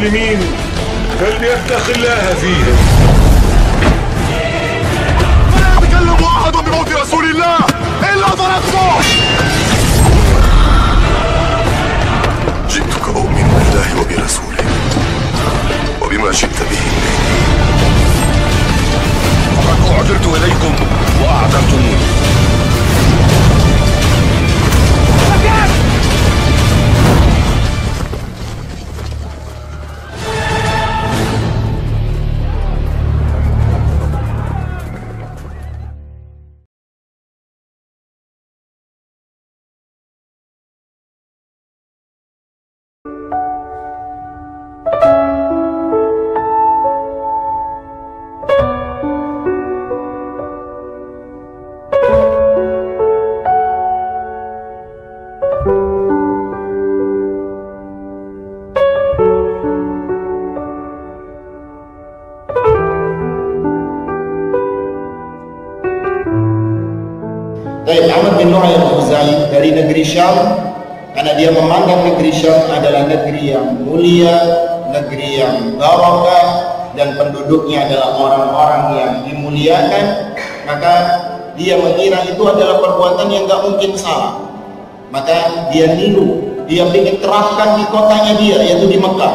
المسلمين فليتق الله فيهم. لا يتكلم احد بموت رسول الله الا ضربته. جئتك اؤمن بالله وبرسوله وبما جئت به فقد اعذرت اليكم واعذرتموني. Amr bin Lu'ay al-Khuzai dari negeri Syam, karena dia memandang negeri Syam adalah negeri yang mulia, negeri yang barakah, dan penduduknya adalah orang-orang yang dimuliakan, maka dia mengira itu adalah perbuatan yang gak mungkin salah. Maka dia niru, dia bikin terapkan di kotanya dia, yaitu di Mekah.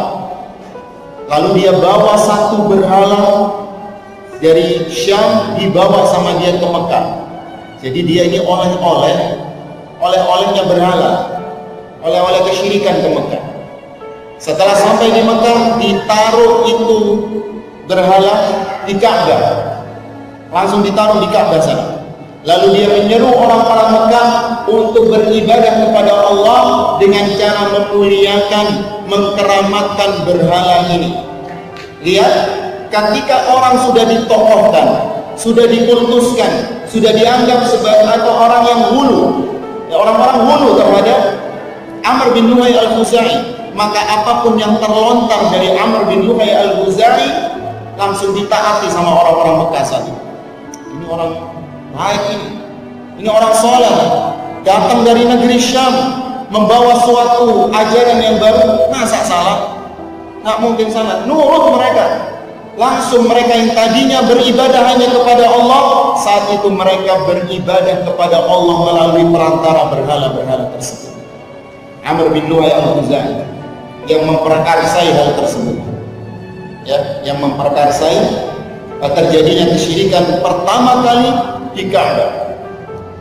Lalu dia bawa satu berhala dari Syam, dibawa sama dia ke Mekah. Jadi dia ini oleh-olehnya berhala, oleh-oleh kesyirikan ke Mekah. Setelah sampai di Mekah, ditaruh itu berhala di Ka'bah, langsung ditaruh di Ka'bah sana. Lalu dia menyeru orang-orang Mekah untuk beribadah kepada Allah dengan cara memuliakan, mengkeramatkan berhala ini. Lihat, ketika orang sudah ditokohkan, sudah dikultuskan, sudah dianggap sebagai atau orang yang hulu, orang-orang hulu terhadap Amr bin Lu'ay al-Khuzai, maka apapun yang terlontar dari Amr bin Lu'ay al-Khuzai langsung ditaati sama orang-orang Mekah saat itu. Ini orang baik ini orang soleh, datang dari negeri Syam, membawa suatu ajaran yang baru, masa salah? Nggak mungkin salah. Nurut mereka. Langsung mereka yang tadinya beribadah hanya kepada Allah, saat itu mereka beribadah kepada Allah melalui perantara berhala-berhala tersebut. Amr bin Lu'ay al-Khuzai yang memperkarsai hal tersebut, ya, yang memperkarsai terjadinya kesyirikan pertama kali di Ka'bah.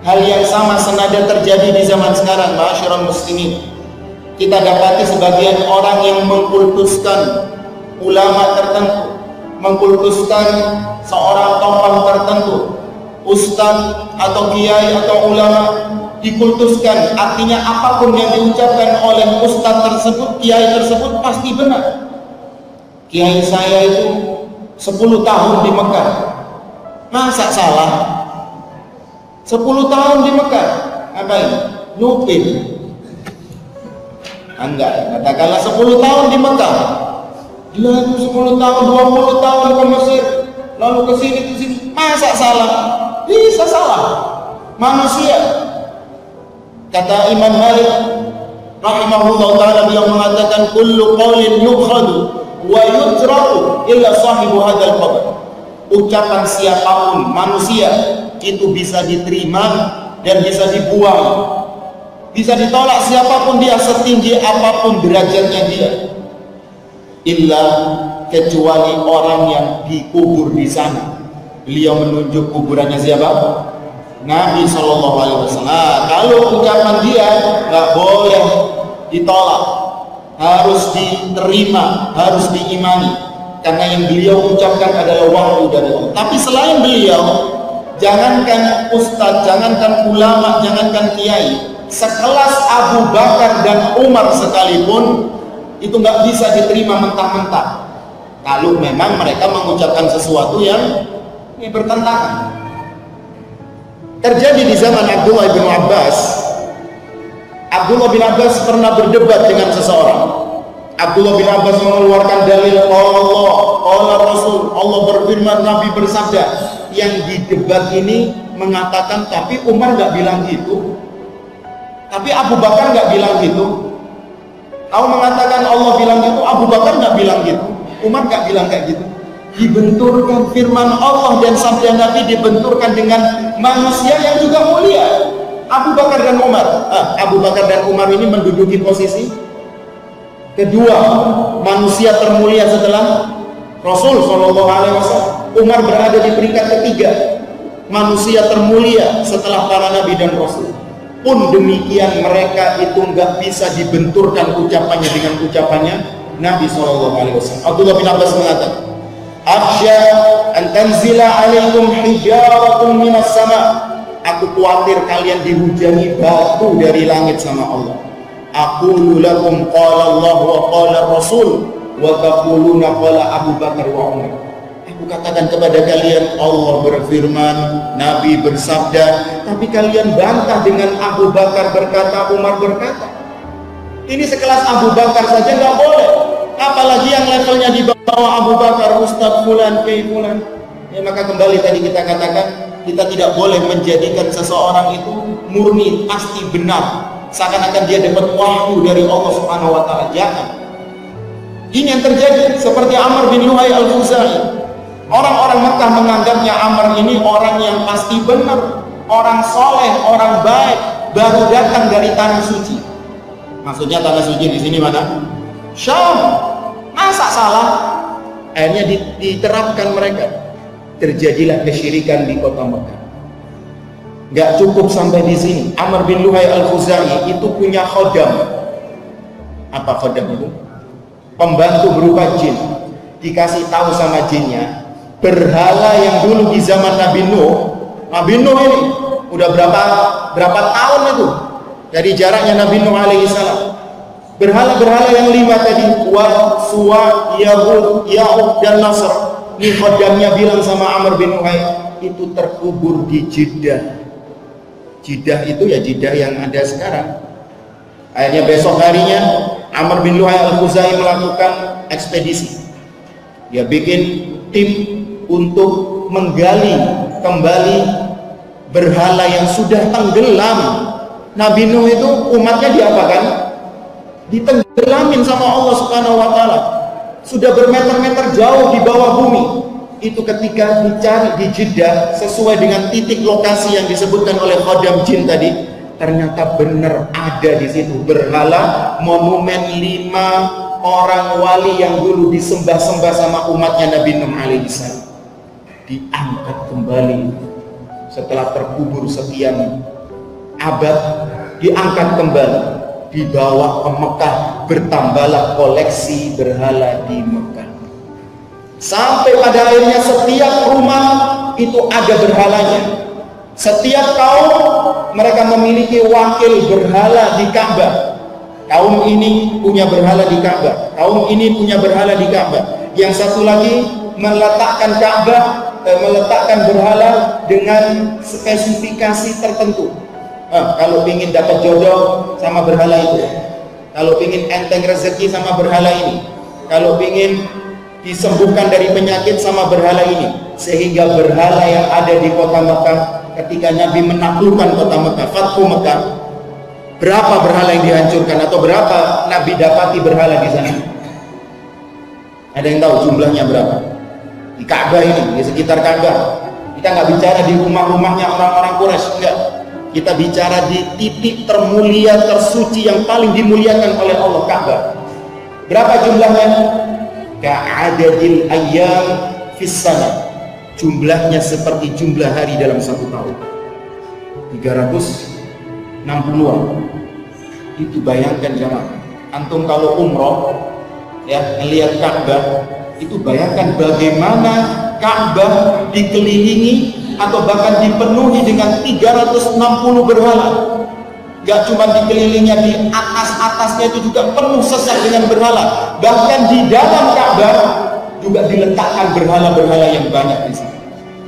Hal yang sama senada terjadi di zaman sekarang, ma'asyiral muslimin. Kita dapati sebagian orang yang mengkultuskan ulama tertentu, mengkultuskan seorang tokoh tertentu, ustaz atau kiai atau ulama, dikultuskan. Artinya apapun yang diucapkan oleh ustaz tersebut, kiai tersebut pasti benar. Kiai saya itu 10 tahun di Mekah, masa salah? 10 tahun di Mekah, ngapain? Nyupir? Enggak, katakanlah 10 tahun di Mekah, lalu 10 tahun, 20 tahun ke Mesir, lalu ke sini, masa salah? Bisa salah, manusia. Kata Imam Malik rahimahullah ta'ala, yang mengatakan kullu qawlin yukhadu wa yutra'u illa sahibu hadzal qabr. Ucapan siapapun manusia itu bisa diterima dan bisa dibuang, bisa ditolak siapapun dia, setinggi apapun derajatnya dia, illa kecuali orang yang dikubur di sana. Beliau menunjuk kuburannya siapa? Nabi Shallallahu Alaihi Wasallam. Kalau ucapan dia nggak boleh ditolak, harus diterima, harus diimani, karena yang beliau ucapkan adalah wahyu dari Allah. Tapi selain beliau, jangankan ustadz, jangankan ulama, jangankan kiai, sekelas Abu Bakar dan Umar sekalipun itu nggak bisa diterima mentah-mentah kalau memang mereka mengucapkan sesuatu yang bertentangan. Terjadi di zaman Abdullah bin Abbas. Abdullah bin Abbas pernah berdebat dengan seseorang. Abdullah bin Abbas mengeluarkan dalil Allah, Allah Rasul, Allah berfirman, Nabi bersabda. Yang di debat ini mengatakan, tapi Umar nggak bilang gitu, tapi Abu Bakar nggak bilang gitu. Kau mengatakan Allah bilang gitu, Abu Bakar nggak bilang gitu, Umar nggak bilang kayak gitu. Dibenturkan firman Allah dan sabda Nabi dibenturkan dengan manusia yang juga mulia, Abu Bakar dan Umar. Abu Bakar dan Umar ini menduduki posisi kedua manusia termulia setelah Rasul Shallallahu Alaihi Wasallam. Umar berada di peringkat ketiga manusia termulia setelah para nabi dan rasul. Pun demikian mereka itu nggak bisa dibenturkan ucapannya dengan ucapannya Nabi Shallallahu Alaihi Wasallam. Abdullah bin Abbas mengatakan, "Akhsha an tanzila alaikum hijaratun minas sama." Aku khawatir kalian dihujani batu dari langit sama Allah. Aqulu lakum qala Allah wa qala Rasul wa taquluna qala Abu Bakar wa Umar. Aku katakan kepada kalian, Allah berfirman, Nabi bersabda, tapi kalian bantah dengan Abu Bakar berkata, Umar berkata. Ini sekelas Abu Bakar saja nggak boleh, apalagi yang levelnya di bawah Abu Bakar, Ustadz Fulan, Kiai Fulan. Ya, maka kembali tadi kita katakan, kita tidak boleh menjadikan seseorang itu murni, pasti benar, seakan-akan dia dapat wahyu dari Allah Subhanahu wa Ta'ala. Jangan. Ini yang terjadi seperti Amr bin Luhai al-Khuzai. Orang-orang Mekah menganggapnya Amr ini orang yang pasti benar, orang soleh, orang baik, baru datang dari tanah suci. Maksudnya tanah suci di sini mana? Syam. Masa salah? Akhirnya diterapkan mereka. Terjadilah kesyirikan di kota Mekah. Gak cukup sampai di sini. Amr bin Luhai al-Khuzai itu punya khodam. Apa khodam itu? Pembantu berupa jin. Dikasih tahu sama jinnya, berhala yang dulu di zaman Nabi Nuh ini udah berapa tahun itu dari jaraknya Nabi Nuh alaihi salam. Berhala-berhala yang 5 tadi, Wad, Suwa, Yahud, Ya'ub dan Nasr. Ini khodamnya bilang sama Amr bin Luhai, itu terkubur di Jeddah. Jeddah itu ya Jeddah yang ada sekarang. Akhirnya besok harinya Amr bin Luhai al-Khuzai melakukan ekspedisi. Dia bikin tim untuk menggali kembali berhala yang sudah tenggelam. Nabi Nuh itu umatnya diapakan? Ditenggelamin sama Allah Subhanahu wa Ta'ala. Sudah bermeter-meter jauh di bawah bumi. Itu ketika dicari di Jeddah sesuai dengan titik lokasi yang disebutkan oleh khodam jin tadi, ternyata benar ada di situ berhala monumen 5 orang wali yang dulu disembah-sembah sama umatnya Nabi Nuh alaihi salam. Diangkat kembali setelah terkubur sekian abad, diangkat kembali, dibawa ke Mekah, bertambahlah koleksi berhala di Mekah. Sampai pada akhirnya setiap rumah itu ada berhalanya. Setiap kaum mereka memiliki wakil berhala di Ka'bah. Kaum ini punya berhala di Ka'bah, kaum ini punya berhala di Ka'bah. Yang satu lagi meletakkan meletakkan berhala dengan spesifikasi tertentu. Kalau ingin dapat jodoh sama berhala itu, kalau ingin enteng rezeki sama berhala ini, kalau ingin disembuhkan dari penyakit sama berhala ini. Sehingga berhala yang ada di kota Mekah ketika Nabi menaklukkan kota Mekah, Fathu Mekah, berapa berhala yang dihancurkan atau berapa Nabi dapati berhala di sana? Ada yang tahu jumlahnya berapa? Di Ka'bah ini, di sekitar Ka'bah. Kita nggak bicara di rumah-rumahnya orang-orang Quraisy, enggak. Kita bicara di titik termulia, tersuci yang paling dimuliakan oleh Allah, Ka'bah. Berapa jumlahnya? Ka'adadil ayyam fis sana. Jumlahnya seperti jumlah hari dalam 1 tahun. 360-an. Itu bayangkan jemaah. Antum kalau umroh ya melihat Ka'bah, itu bayangkan bagaimana Ka'bah dikelilingi atau bahkan dipenuhi dengan 360 berhala. Gak cuma dikelilingnya, di atas-atasnya itu juga penuh sesak dengan berhala. Bahkan di dalam Ka'bah juga diletakkan berhala-berhala yang banyak di sini.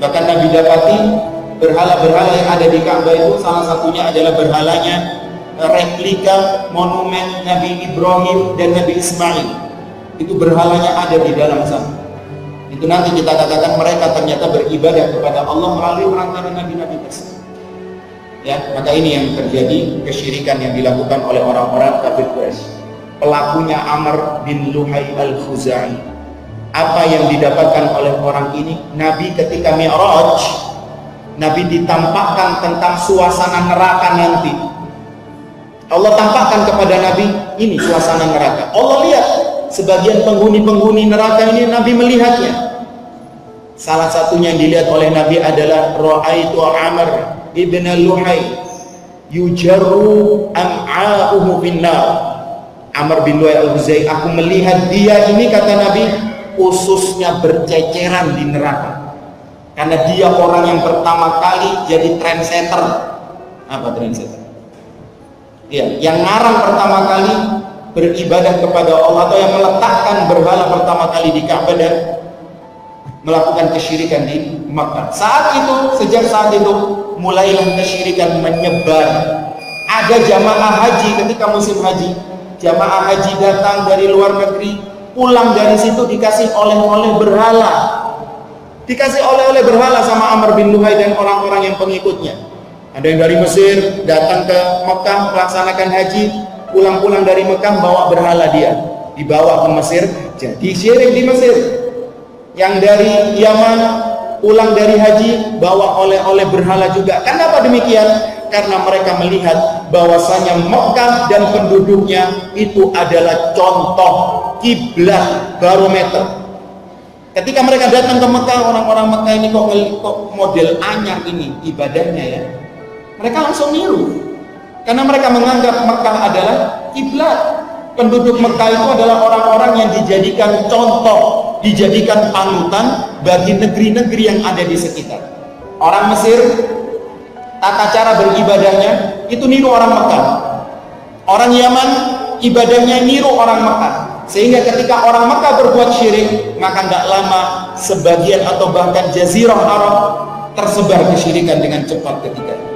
Bahkan Nabi dapati berhala-berhala yang ada di Ka'bah itu salah satunya adalah berhalanya replika monumen Nabi Ibrahim dan Nabi Ismail. Itu berhalanya ada di dalam sana. Itu nanti kita katakan mereka ternyata beribadah kepada Allah melalui perantara nabi-nabi tersebut. Ya, maka ini yang terjadi, kesyirikan yang dilakukan oleh orang-orang kafir Quraisy. Pelakunya Amr bin Luhai al-Khuzai. Apa yang didapatkan oleh orang ini? Nabi ketika Mi'raj, Nabi ditampakkan tentang suasana neraka nanti. Allah tampakkan kepada Nabi, ini suasana neraka. Allah lihat sebagian penghuni-penghuni neraka ini, Nabi melihatnya. Salah satunya yang dilihat oleh Nabi adalah Ra'aitu Amr ibn Luhai yujarru am'a'uhu finnar. Amr bin Luhai al-Khuzai, aku melihat dia ini, kata Nabi, ususnya berceceran di neraka. Karena dia orang yang pertama kali jadi trendsetter. Apa trendsetter? Ya, yang ngarang pertama kali beribadah kepada Allah, atau yang meletakkan berhala pertama kali di Ka'bah dan melakukan kesyirikan di Makkah. Sejak saat itu mulailah kesyirikan menyebar. Ada jamaah haji ketika musim haji, jamaah haji datang dari luar negeri, pulang dari situ dikasih oleh-oleh berhala, dikasih oleh-oleh berhala sama Amr bin Luhai dan orang-orang yang pengikutnya. Ada yang dari Mesir datang ke Mekah melaksanakan haji, pulang-pulang dari Mekah bawa berhala dia, dibawa ke Mesir, jadi syirik di Mesir. Yang dari Yaman pulang dari haji bawa oleh-oleh berhala juga. Kenapa demikian? Karena mereka melihat bahwasanya Mekah dan penduduknya itu adalah contoh kiblat barometer. Ketika mereka datang ke Mekah, orang-orang Mekah ini kok model anyar ini ibadahnya ya, mereka langsung niru. Karena mereka menganggap Mekah adalah kiblat. Penduduk Mekah itu adalah orang-orang yang dijadikan contoh, dijadikan panutan bagi negeri-negeri yang ada di sekitar. Orang Mesir, tata cara beribadahnya itu niru orang Mekah. Orang Yaman, ibadahnya niru orang Mekah. Sehingga ketika orang Mekah berbuat syirik, maka tidak lama sebagian atau bahkan Jazirah Arab tersebar kesyirikan dengan cepat ketika itu.